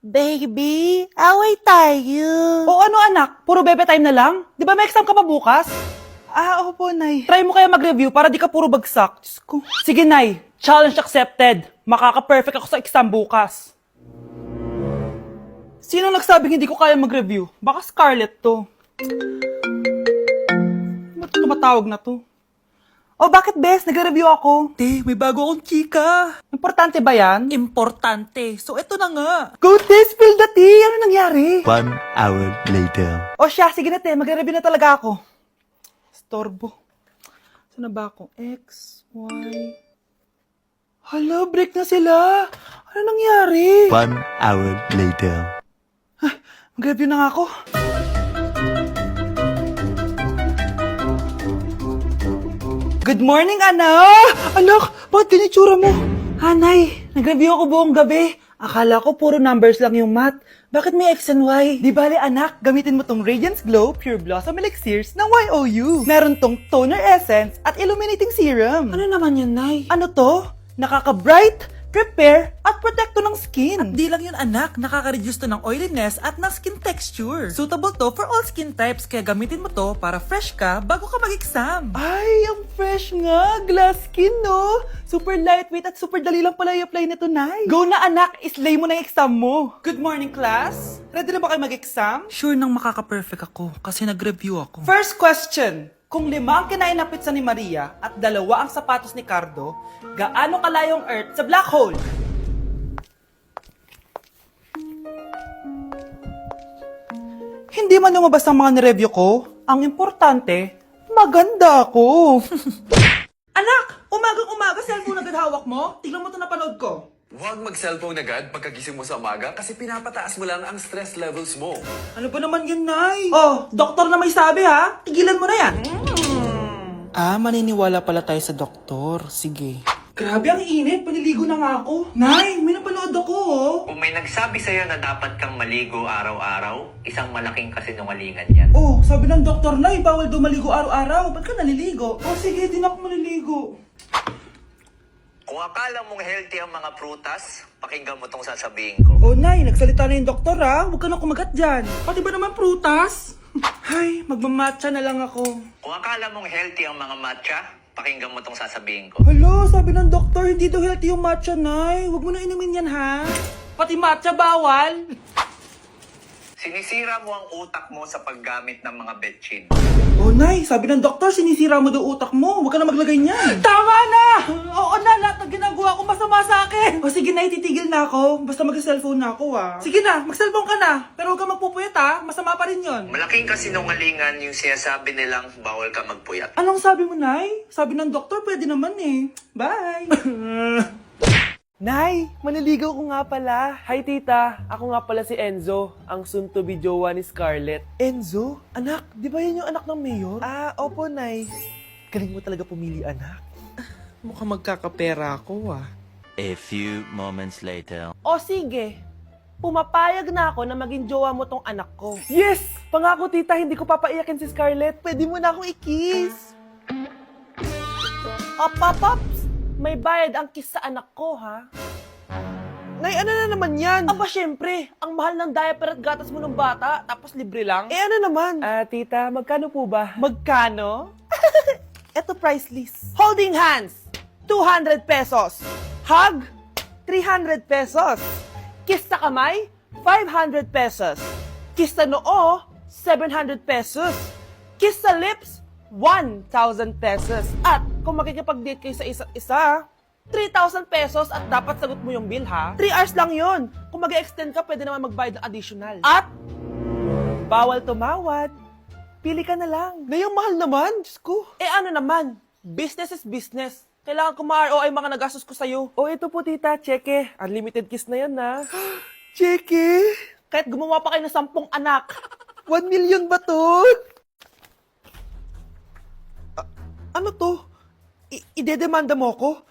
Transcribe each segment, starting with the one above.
Baby, away tayo. O ano anak, puro bebe time na lang? Di ba may exam ka pa bukas? Opo, Nay. Try mo kaya mag-review para di ka puro bagsak. Diyos ko. Sige, Nay. Challenge accepted. Makaka-perfect ako sa exam bukas. Sino nagsabing hindi ko kaya mag-review? Baka Scarlett to. Ba't tumatawag na to? Oh, bakit, Bes? Nagre-review ako. May bago akong chika. Importante ba yan? Importante. So, eto na nga. Go, Tess! Spill the tea! Ano nangyari? 1 hour later. O siya, sige na, te. Magre-review na talaga ako. Storbo. Saan na ba ako? X, Y... Hala, break na sila. Ano nangyari? 1 hour later. Mag-review na nga ako. Good morning, anak! Anak, bakit ganitsura mo? Hanay, nag-review ako buong gabi. Akala ko puro numbers lang yung math. Bakit may X and Y? Di bale, anak, gamitin mo tong Radiance Glow Pure Blossom Elixirs ng YOU. Meron tong toner essence at illuminating serum. Ano naman yun, Nay? Ano to? Nakaka-bright, repair, at protecto ng skin. At di lang yun, anak. Nakaka-reduce to ng oiliness at ng skin texture. Suitable to for all skin types, kaya gamitin mo to para fresh ka bago ka mag-exam. Ay, ang fresh nga. Glass skin, no? Super lightweight at super dali lang pala i-apply nito, Nay. Go na, anak. Islay mo na yung exam mo. Good morning, class. Ready na ba kayo mag-exam? Sure nang makaka-perfect ako kasi nag-review ako. First question. Kung 5 ang kinain na pizza ni Maria at 2 ang sapatos ni Cardo, gaano kalayong Earth sa black hole? Hindi man lumabas ang mga nireview ko, ang importante, maganda ako. Anak! Umagang-umaga, cellphone agad hawak mo? Tignan mo ito napanood ko. Huwag mag-cellphone agad pagkagising mo sa umaga kasi pinapataas mo lang ang stress levels mo. Ano ba naman yan, Nay? Oh, doktor na may sabi ha. Tigilan mo na yan. Maniniwala pala tayo sa doktor. Sige. Grabe, ang init. Paniligo na nga ako. Nay, may napanood ako, oh. Kung may nagsabi sa'yo na dapat kang maligo araw-araw, isang malaking kasinungalingan yan. Oh, sabi ng doktor, Nay, bawal daw maligo araw-araw. Ba't ka naliligo? Oh, sige, di na ako maliligo. Kung akala mong healthy ang mga prutas, pakinggan mo tong sasabihin ko. Oh, Nay, nagsalita na yung doktor, ha? Huwag ka na kumagat dyan. Pati ba naman prutas? Ay, magmamatcha na lang ako. Kung akala mong healthy ang mga matcha, pakinggan mo tong sasabihin ko. Hala, sabi ng doktor, hindi daw healthy yung matcha, Nay. Huwag mo na inumin yan, ha? Pati matcha bawal. Sinisira mo ang utak mo sa paggamit ng mga betchin. Oh, Nay, sabi ng doktor, sinisira mo daw utak mo. Huwag ka na maglagay niyan. Tama na! Oo na, lahat ng ginagawa ko masama sa akin. O sige, Nay, titigil na ako. Basta mag-cellphone na ako, ha. Sige na, mag-cellphone ka na. Pero huwag ka magpupuyat, ha. Masama pa rin yon. Malaking kasinungalingan yung sinasabi nilang bawal ka magpuyat. Anong sabi mo, Nay? Sabi ng doktor, pwede naman eh. Bye! Nay, maniligaw ko nga pala. Hi, tita. Ako nga pala si Enzo, ang soon-to-be jowa ni Scarlett. Enzo? Anak, di ba yan yung anak ng mayor? Opo, Nay. Galing mo talaga pumili, anak. Mukhang magkakapera ako, A few moments later. O sige, pumapayag na ako na maging jowa mo tong anak ko. Yes! Pangako, tita, hindi ko papaiyakin si Scarlett. Pwede mo na akong i-kiss. Pops! May bayad ang kiss sa anak ko, ha? Nay, ano na naman yan? Aba, syempre. Ang mahal ng diaper at gatas mo ng bata, tapos libre lang. Ano naman? Tita, magkano po ba? Magkano? Eto price list. Holding hands, 200 pesos. Hug, 300 pesos. Kiss sa kamay, 500 pesos. Kiss sa noo, 700 pesos. Kiss sa lips, 1,000 pesos. At kung makikipag-date kayo sa isa't isa, 3,000 pesos at dapat sagot mo yung bill, ha? 3 hours lang yon. Kung mag-extend ka, pwede naman magbayad ng additional. At bawal tumawad. Pili ka na lang. Ngayong mahal naman, Diyos ko. Ano naman? Business is business. Kailangan ko ma-ROI mga nagastos ko sa'yo. Ito po, tita. Cheque. Unlimited kiss na yan, na. Cheque? Kahit gumawa pa kayo ng 10 anak. 1 million ba to? Ano to? Idedemanda mo ko?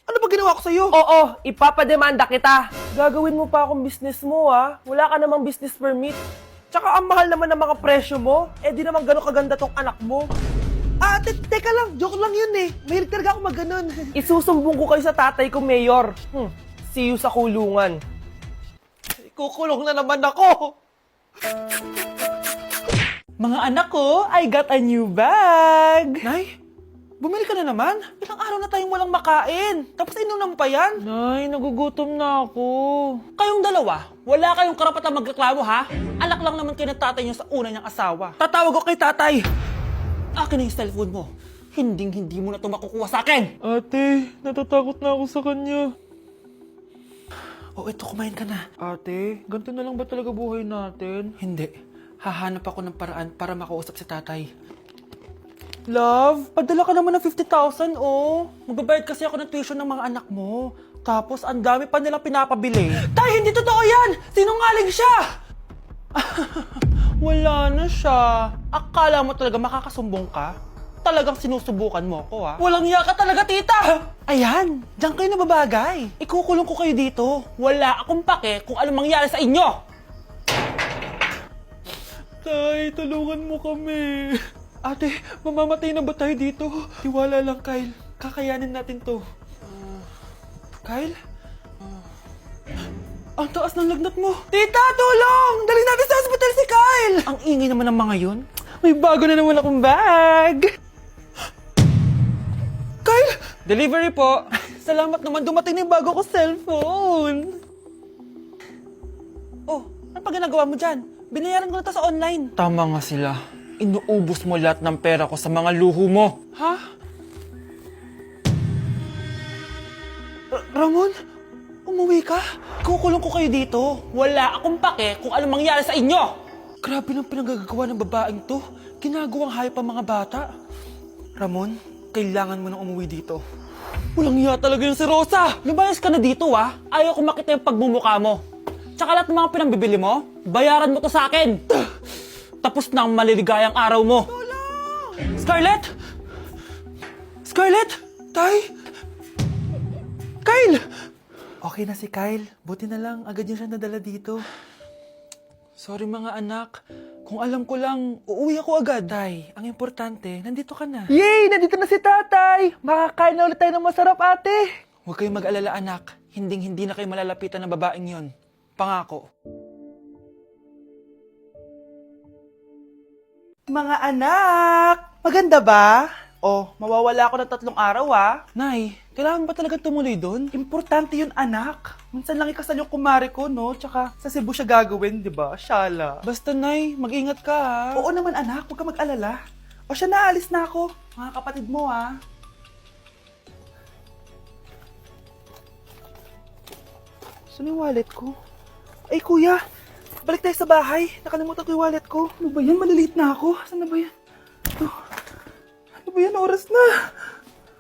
Ano ba ginawa ko sa'yo? Oo, ipapademanda kita. Gagawin mo pa akong business mo, ha? Wala ka namang business permit. Tsaka ang mahal naman ng mga presyo mo. Di naman gano'ng kaganda tong anak mo. Teka lang. Joke lang yun eh. Mahilig talaga ako mag-ganon. Isusumbong ko kayo sa tatay ko, Mayor. See you sa kulungan. Kukulong na naman ako. Mga anak ko, I got a new bag! Nay, bumili ka na naman? Ilang araw na tayong walang makain. Tapos inunan pa yan? Nay, nagugutom na ako. Kayong dalawa, wala kayong karapatan magreklamo ha? Anak lang naman kayo ng tatay niyo sa una niyang asawa. Tatawag ko kay tatay. Akin na yung cellphone mo. Hindi mo na ito makukuha sa akin. Ate, natatakot na ako sa kanya. Oh, ito, kumain ka na. Ate, ganito na lang ba talaga buhay natin? Hindi. Hahanap ako ng paraan para makausap si tatay. Love, padala ka naman ng 50,000, oh. Magbabayad kasi ako ng tuition ng mga anak mo. Tapos, ang dami pa nilang pinapabili. Tay, hindi totoo yan! Sinungaling siya! Wala na siya. Akala mo talaga makakasumbong ka? Talagang sinusubukan mo ako, ha? Walang iya ka talaga, tita! Ayan, diyan kayo nababagay. Ikukulong ko kayo dito. Wala akong pake kung ano mangyari sa inyo! Tay, tulungan mo kami. Ate, mamamatay na ba tayo dito? Tiwala lang, Kyle. Kakayanin natin to. Kyle? Ang taas ng lagnat mo. Tita, tulong! Dali natin sa hospital si Kyle! Ang ingay naman ng mga yun. May bago na naman akong bag. Kyle! Delivery po. Salamat naman, dumating na yung bago ko cellphone. Oh, ano pa ginagawa mo dyan? Binayaran ko na to sa online. Tama nga sila. Inuubos mo lahat ng pera ko sa mga luho mo. Ha? Ramon? Umuwi ka? Kukulong ko kayo dito. Wala akong pake kung ano mangyari sa inyo. Grabe ng pinagagawa ng babaeng to. Ginagawang hayop ang mga bata. Ramon, kailangan mo nang umuwi dito. Walang iya talaga yung si Rosa. Lumayas ka na dito, ah. Ayaw ko makita yung pagmumukha mo. Tsaka lahat ng mga pinambibili mo, bayaran mo to sa akin. Tapos na ang maliligayang araw mo. Scarlett? Scarlett? Tay? Kyle! Okay na si Kyle. Buti na lang, agad niya siya nadala dito. Sorry mga anak. Kung alam ko lang, uuwi ako agad. Tay, ang importante, nandito ka na. Yay! Nandito na si tatay! Makakain na ulit tayo ng masarap, ate! Huwag kayong mag-alala anak. Hindi na kayo malalapitan ng babaeng yon. Pangako. Mga anak! Maganda ba? Oh, mawawala ako ng 3 araw, ah. Nay, kailangan ba talaga tumuloy doon? Importante yun, anak. Minsan lang ikasal yung kumare ko, no? Tsaka sa Cebu siya gagawin, di ba? Shala. Basta Nay, mag-ingat ka ha. Oo naman, anak. Huwag ka mag-alala. O siya, naalis na ako. Mga kapatid mo, ah. Saan yung wallet ko? Ay, kuya. Balik tayo sa bahay. Nakalimutan ko yung wallet ko. Ano ba yan? Maliliit na ako. Saan na ba yan? Ito. Ano ba yan? Oras na.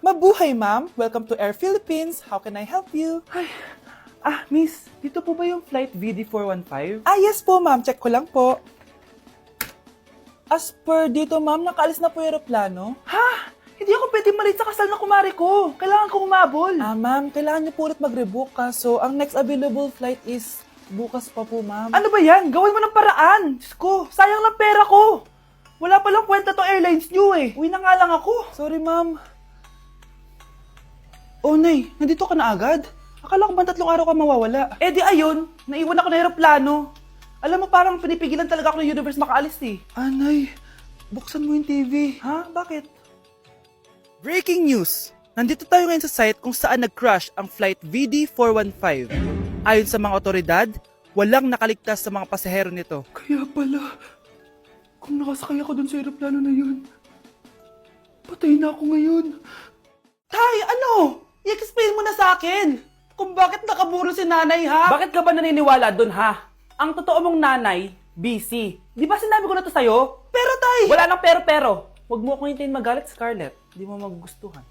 Mabuhay, ma'am. Welcome to Air Philippines. How can I help you? Ay. Miss. Dito po ba yung flight VD415? Yes po, ma'am. Check ko lang po. As per dito, ma'am, nakaalis na po yung aeroplano. Ha? Hindi ako pwede malit sa kasal na kumari ko. Kailangan ko umabol. Ma'am, kailangan niyo po ulit mag-rebook kaso ang next available flight is bukas pa po, ma'am. Ano ba yan? Gawin mo ng paraan. Diyos ko, sayang lang pera ko. Wala palang kwenta to airlines niyo eh. Uwi na nga lang ako. Sorry, ma'am. Oh, Nay, nandito ka na agad? Akala ko ba 3 araw ka mawawala? Eh di ayun, naiwan ako ng aeroplano. Alam mo, parang pinipigilan talaga ako ng universe makaalis eh. Nay, buksan mo yung TV. Ha? Bakit? Breaking news! Nandito tayo ngayon sa site kung saan nag-crash ang flight VD415. Ayon sa mga otoridad, walang nakaligtas sa mga pasahero nito. Kaya pala, kung nakasakay ako dun sa aeroplano na yun, patay na ako ngayon. Tay, ano? I-explain mo na sa akin kung bakit nakaburo si nanay, ha? Bakit ka ba naniniwala doon ha? Ang totoo mong nanay, busy. Di ba sinabi ko na to sa'yo? Pero tay! Wala nang pero. Huwag mo akong hintayin magalit, Scarlett. Di mo magugustuhan.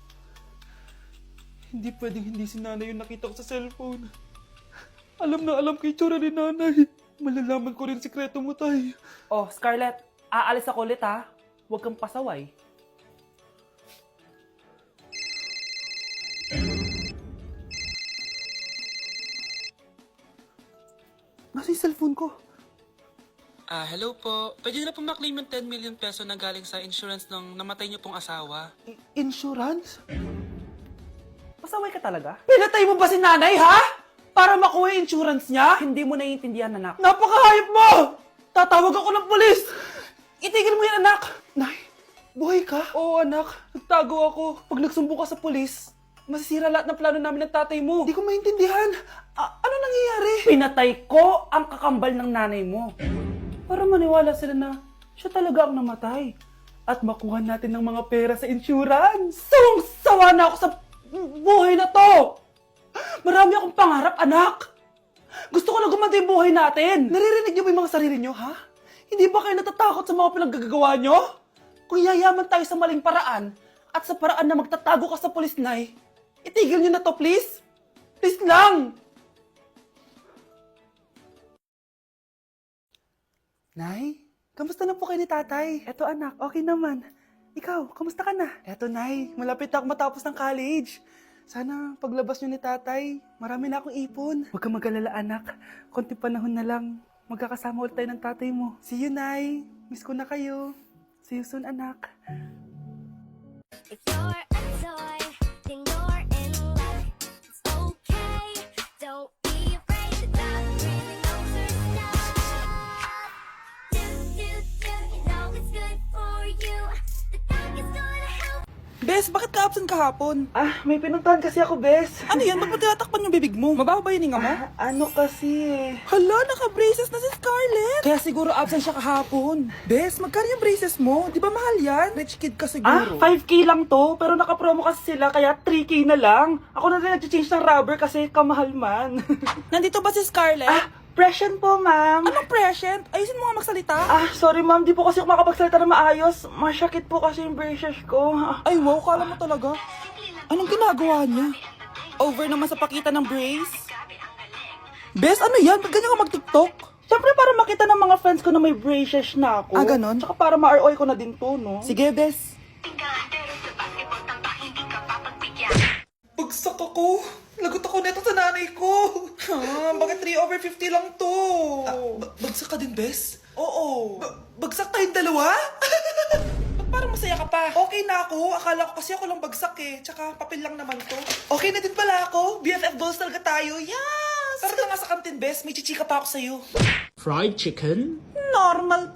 Hindi pwedeng hindi si nanay yung nakita ko sa cellphone. Alam na alam kay tsura ni nanay. Malalaman ko rin sikreto mo, tay. Oh, Scarlett, aalis ako ulit ha. Huwag kang pasaway. Nasa yung cellphone ko? Hello po. Pwede na po maklaim yung 10 million peso na galing sa insurance ng namatay niyo pong asawa. Insurance? Pasaway ka talaga? Pinatay mo ba si nanay, ha? Para makuha yung insurance niya? Hindi mo naiintindihan, anak. Napakahayop mo! Tatawag ako ng pulis! Itigil mo yan, anak! Nay, buhay ka? Oo, anak. Nagtago ako. Pag nagsumbong ka sa pulis, masisira lahat ng plano namin ng tatay mo. Hindi ko maintindihan. Ano nangyayari? Pinatay ko ang kakambal ng nanay mo. Para maniwala sila na siya talaga ang namatay. At makuha natin ng mga pera sa insurance. Sawang-sawa na ako sa buhay na to! Marami akong pangarap, anak! Gusto ko na gumanda yung buhay natin! Naririnig niyo ba yung mga sarili niyo, ha? Hindi ba kayo natatakot sa mga pinaggagawa niyo? Kung yayaman tayo sa maling paraan at sa paraan na magtatago ka sa pulis, Nay, itigil niyo na to, please! Please lang! Nay, kamusta na po kayo ni tatay? Eto anak, okay naman. Ikaw, kamusta ka na? Eto Nay, malapit na ako matapos ng college. Sana paglabas niyo ni tatay, marami na akong ipon. Huwag kang mag-alala anak, konti panahon na lang. Magkakasama ulit tayo ng tatay mo. See you, Nay. Miss ko na kayo. See you soon, anak. If you're a toy, then you're in luck. It's okay, don't be afraid to drop. Really knows her stuff. Do, you know it's good for you. The dog is gonna help. Bes, bakit ka absent kahapon? May pinuntahan kasi ako, Bes. Ano yan? Ba't mo tinatakpan yung bibig mo? Mabaho ba yung hinga mo? Ano kasi Hala, naka-braces na si Scarlett! Kaya siguro absent siya kahapon. Bes, magkano yung braces mo? Di ba mahal yan? Rich kid ka siguro. 5K lang to, pero naka-promo kasi sila, kaya 3K na lang. Ako na rin nag-change ng rubber kasi kamahal man. Nandito ba si Scarlett? Present po, ma'am. Anong present? Ayusin mo nga magsalita. Sorry ma'am, di po kasi ako makapagsalita na maayos. Masyakit po kasi yung braces ko. Ay wow, kala mo talaga. Anong ginagawa niya? Over naman sa pakita ng brace? Bes, ano yan? Ba't ganyan ka mag-tiktok? Siyempre para makita ng mga friends ko na may braces na ako. Ganon? Tsaka para ma-ROI ko na din to, no? Sige, Bes. Bagsak ako. Lagot ako neto sa nanay ko. Bakit 3/50 lang to? Bagsak ka din, Bes? Oo. Bagsak tayong dalawa? Ba't parang masaya ka pa? Okay na ako. Akala ko kasi ako lang bagsak eh. Tsaka papel lang naman to. Okay na din pala ako. BFF goals talaga tayo. Yes! Tara na nga sa kantin, Bes. May chichika pa ako sa'yo. Fried chicken? Normal